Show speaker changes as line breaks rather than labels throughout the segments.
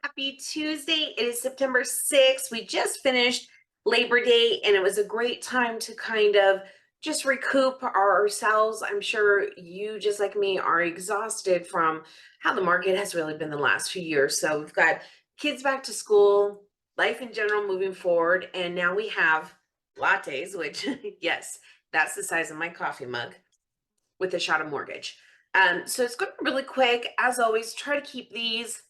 Happy Tuesday. It is September 6th. We just finished Labor Day and it was a great time to kind of just recoup ourselves. I'm sure you, just like me, are exhausted from how the market has really been the last few years. So we've got kids back to school, life in general moving forward, and now we have lattes, which, yes, that's the size of my coffee mug with a shot of mortgage. So it's going to be really quick. As always, try to keep these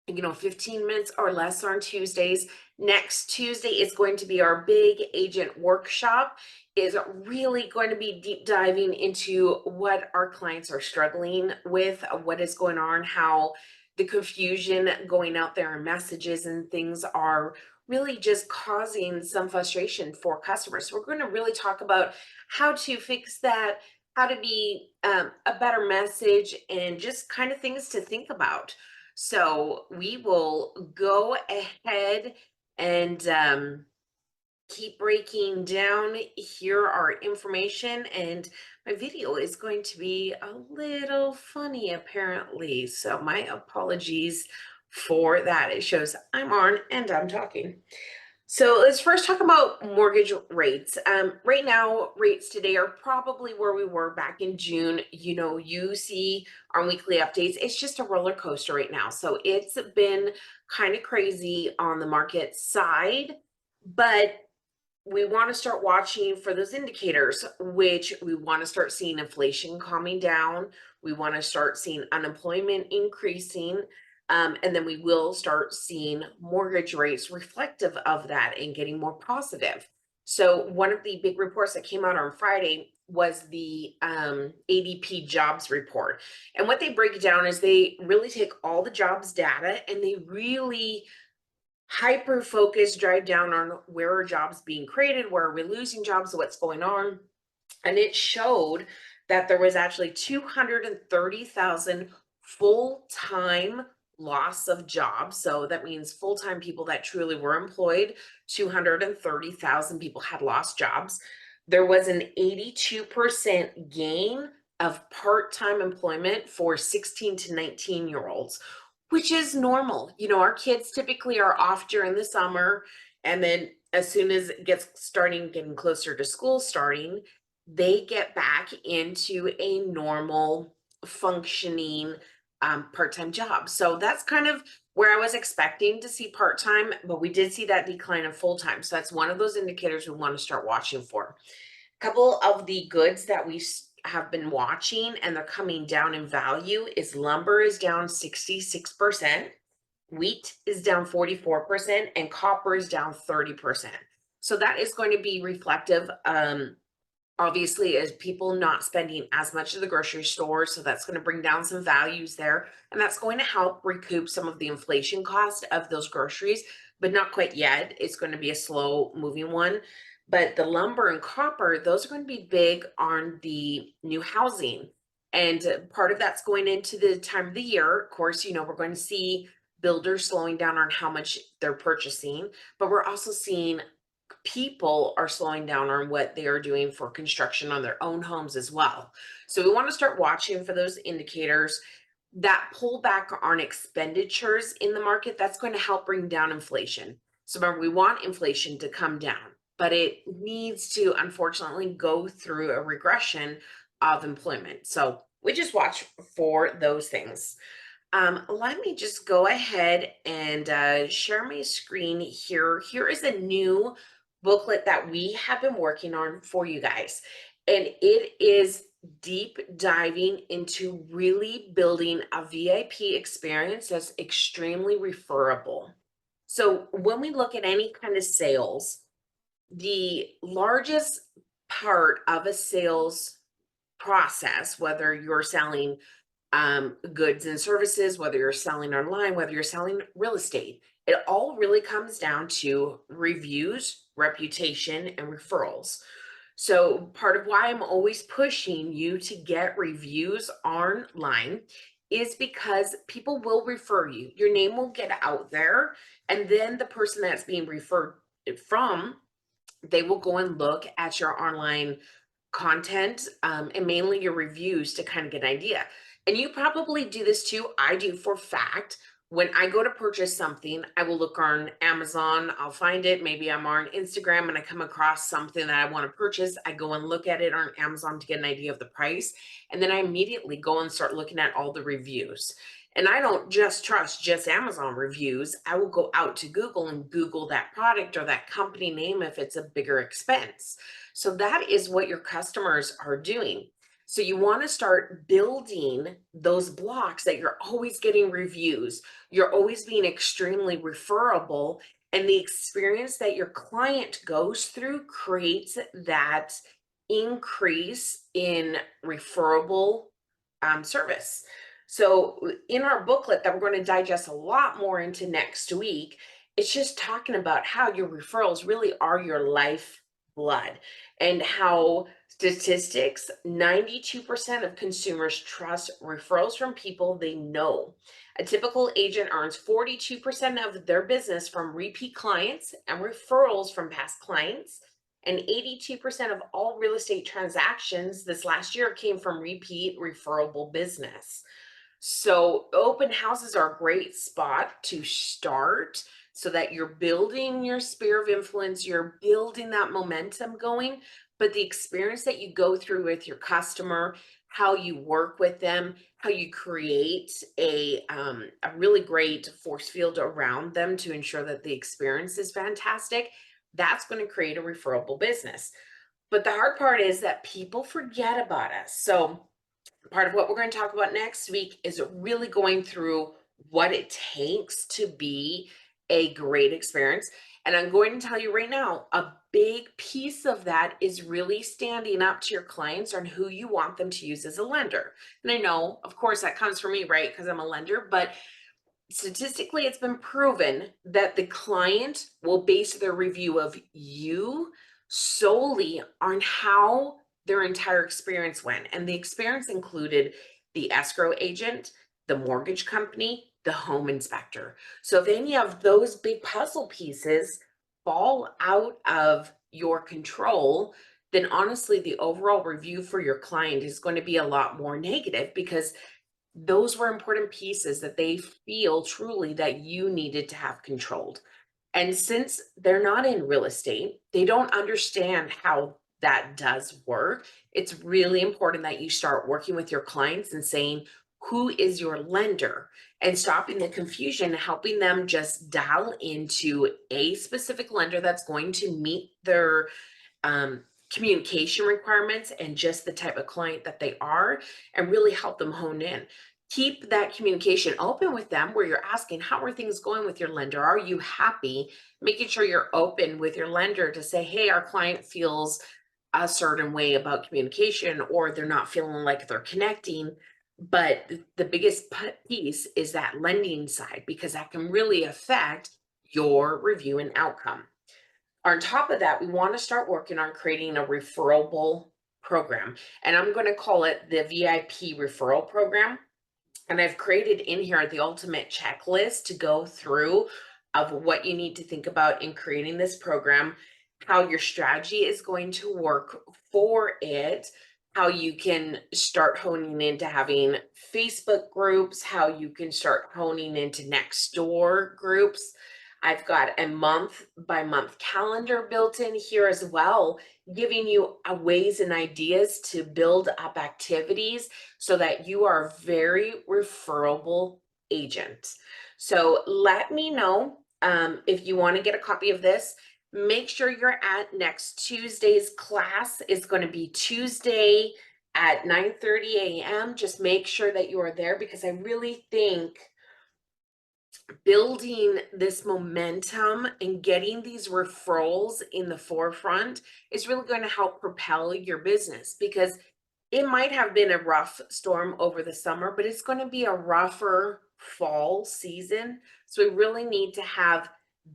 15 minutes or less on Tuesdays. Next Tuesday is going to be our big agent workshop. Is really going to be deep diving into what our clients are struggling with, what is going on, how the confusion going out there and messages and things are really just causing some frustration for customers. So we're going to really talk about how to fix that, how to be a better message, and just kind of things to think about. So we will go ahead and keep breaking down here our information. And my video is going to be a little funny, apparently. So my apologies for that. It shows I'm on and I'm talking. So let's first talk about mortgage rates. Right now, rates today are probably where we were back in June. You see our weekly updates. It's just a roller coaster right now. So it's been kind of crazy on the market side, but we want to start watching for those indicators, which we want to start seeing inflation calming down. We want to start seeing unemployment increasing. And then we will start seeing mortgage rates reflective of that and getting more positive. So, one of the big reports that came out on Friday was the ADP jobs report. And what they break down is they really take all the jobs data and they really hyper focus, drive down on where are jobs being created, where are we losing jobs, what's going on. And it showed that there was actually 230,000 full-time loss of jobs. So that means full-time people that truly were employed. 230,000 people had lost jobs. There was an 82% gain of part-time employment for 16 to 19-year-olds, which is normal. Our kids typically are off during the summer, and then as soon as it getting closer to school starting, they get back into a normal functioning part-time job. So that's kind of where I was expecting to see part-time, but we did see that decline of full-time. So that's one of those indicators we want to start watching for. A couple of the goods that we have been watching and they're coming down in value is lumber is down 66%, wheat is down 44%, and copper is down 30%. So that is going to be reflective, obviously, as people not spending as much at the grocery store. So that's going to bring down some values there, and that's going to help recoup some of the inflation cost of those groceries, but not quite yet. It's going to be a slow moving one. But the lumber and copper, those are going to be big on the new housing. And part of that's going into the time of the year. Of course, we're going to see builders slowing down on how much they're purchasing, but we're also seeing people are slowing down on what they are doing for construction on their own homes as well. So we want to start watching for those indicators. That pullback on expenditures in the market, that's going to help bring down inflation. So remember, we want inflation to come down, but it needs to unfortunately go through a regression of employment. So we just watch for those things. Let me just go ahead and share my screen here. Here is a new booklet that we have been working on for you guys. And it is deep diving into really building a VIP experience that's extremely referable. So when we look at any kind of sales, the largest part of a sales process, whether you're selling goods and services, whether you're selling online, whether you're selling real estate, it all really comes down to reviews, reputation, and referrals. So, part of why I'm always pushing you to get reviews online is because people will refer you. Your name will get out there, and then the person that's being referred from, they will go and look at your online content, and mainly your reviews to kind of get an idea. And you probably do this too. I do for fact. When I go to purchase something, I will look on Amazon, I'll find it. Maybe I'm on Instagram and I come across something that I want to purchase. I go and look at it on Amazon to get an idea of the price. And then I immediately go and start looking at all the reviews. And I don't just trust just Amazon reviews. I will go out to Google and Google that product or that company name if it's a bigger expense. So that is what your customers are doing. So you want to start building those blocks that you're always getting reviews, you're always being extremely referable, and the experience that your client goes through creates that increase in referable service. So in our booklet that we're going to digest a lot more into next week, it's just talking about how your referrals really are your lifeblood, and how statistics, 92% of consumers trust referrals from people they know. A typical agent earns 42% of their business from repeat clients and referrals from past clients. And 82% of all real estate transactions this last year came from repeat referable business. So open houses are a great spot to start so that you're building your sphere of influence, you're building that momentum going, but the experience that you go through with your customer, how you work with them, how you create a really great force field around them to ensure that the experience is fantastic, that's going to create a referable business. But the hard part is that people forget about us. So part of what we're going to talk about next week is really going through what it takes to be a great experience. And I'm going to tell you right now, a big piece of that is really standing up to your clients on who you want them to use as a lender. And I know, of course, that comes from me, right? Because I'm a lender, but statistically, it's been proven that the client will base their review of you solely on how their entire experience went. And the experience included the escrow agent, the mortgage company, the home inspector. So if any of those big puzzle pieces fall out of your control, then honestly, the overall review for your client is going to be a lot more negative, because those were important pieces that they feel truly that you needed to have controlled. And since they're not in real estate, they don't understand how that does work. It's really important that you start working with your clients and saying, who is your lender? And stopping the confusion, helping them just dial into a specific lender that's going to meet their um, communication requirements and just the type of client that they are, and really help them hone in. Keep that communication open with them where you're asking, how are things going with your lender? Are you happy? Making sure you're open with your lender to say, hey, our client feels a certain way about communication, or they're not feeling like they're connecting. But the biggest piece is that lending side, because that can really affect your review and outcome. On top of that, we want to start working on creating a referable program. And I'm going to call it the VIP referral program. And I've created in here the ultimate checklist to go through of what you need to think about in creating this program, how your strategy is going to work for it, how you can start honing into having Facebook groups, how you can start honing into next door groups. I've got a month by month calendar built in here as well, giving you ways and ideas to build up activities so that you are a very referable agent. So let me know if you want to get a copy of this. Make sure you're at next Tuesday's class. It's going to be Tuesday at 9:30 a.m. Just make sure that you are there, because I really think building this momentum and getting these referrals in the forefront is really going to help propel your business, because it might have been a rough storm over the summer, but it's going to be a rougher fall season. So we really need to have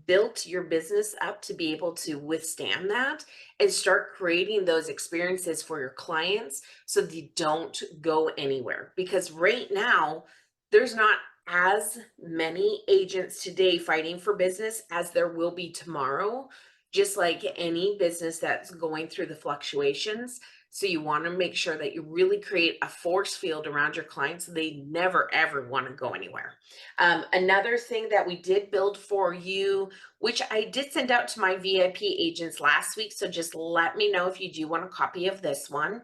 built your business up to be able to withstand that, and start creating those experiences for your clients so they don't go anywhere. Because right now, there's not as many agents today fighting for business as there will be tomorrow. Just like any business that's going through the fluctuations, So you want to make sure that you really create a force field around your clients so they never ever want to go anywhere. Another thing that we did build for you, which I did send out to my VIP agents last week, so just let me know if you do want a copy of this one.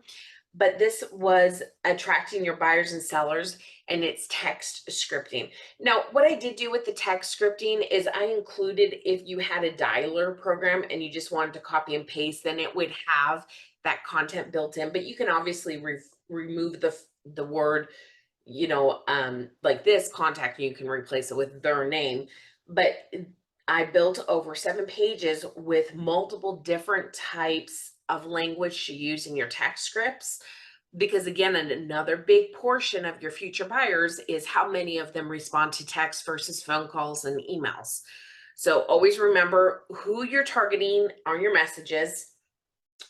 But this was attracting your buyers and sellers, and it's text scripting. Now, what I did do with the text scripting is I included, if you had a dialer program and you just wanted to copy and paste, then it would have that content built in. But you can obviously remove the word, like this contact, you can replace it with their name. But I built over 7 pages with multiple different types of language to use in your text scripts. Because again, another big portion of your future buyers is how many of them respond to text versus phone calls and emails. So always remember who you're targeting on your messages,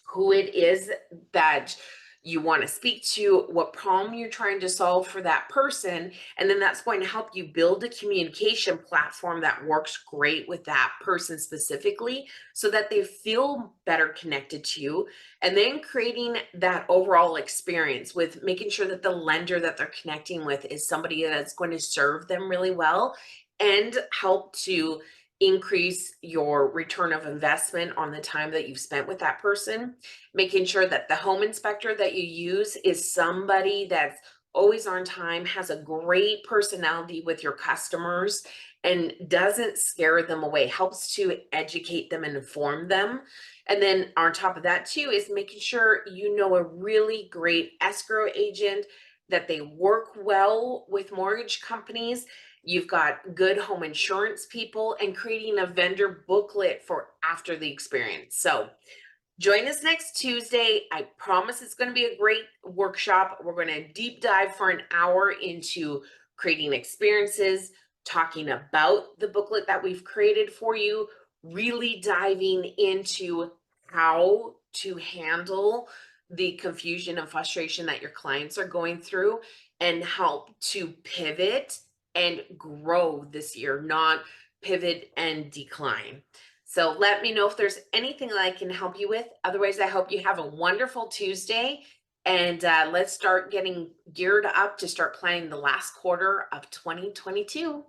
who it is that you want to speak to, what problem you're trying to solve for that person. And then that's going to help you build a communication platform that works great with that person specifically so that they feel better connected to you. And then creating that overall experience with making sure that the lender that they're connecting with is somebody that's going to serve them really well and help to increase your return of investment on the time that you've spent with that person. Making sure that the home inspector that you use is somebody that's always on time, has a great personality with your customers, and doesn't scare them away, helps to educate them and inform them. And then on top of that too is making sure you know a really great escrow agent, that they work well with mortgage companies. You've got good home insurance people, and creating a vendor booklet for after the experience. So join us next Tuesday. I promise it's going to be a great workshop. We're going to deep dive for an hour into creating experiences, talking about the booklet that we've created for you, really diving into how to handle the confusion and frustration that your clients are going through, and help to pivot and grow this year, not pivot and decline. So let me know if there's anything that I can help you with. Otherwise, I hope you have a wonderful Tuesday, and let's start getting geared up to start planning the last quarter of 2022.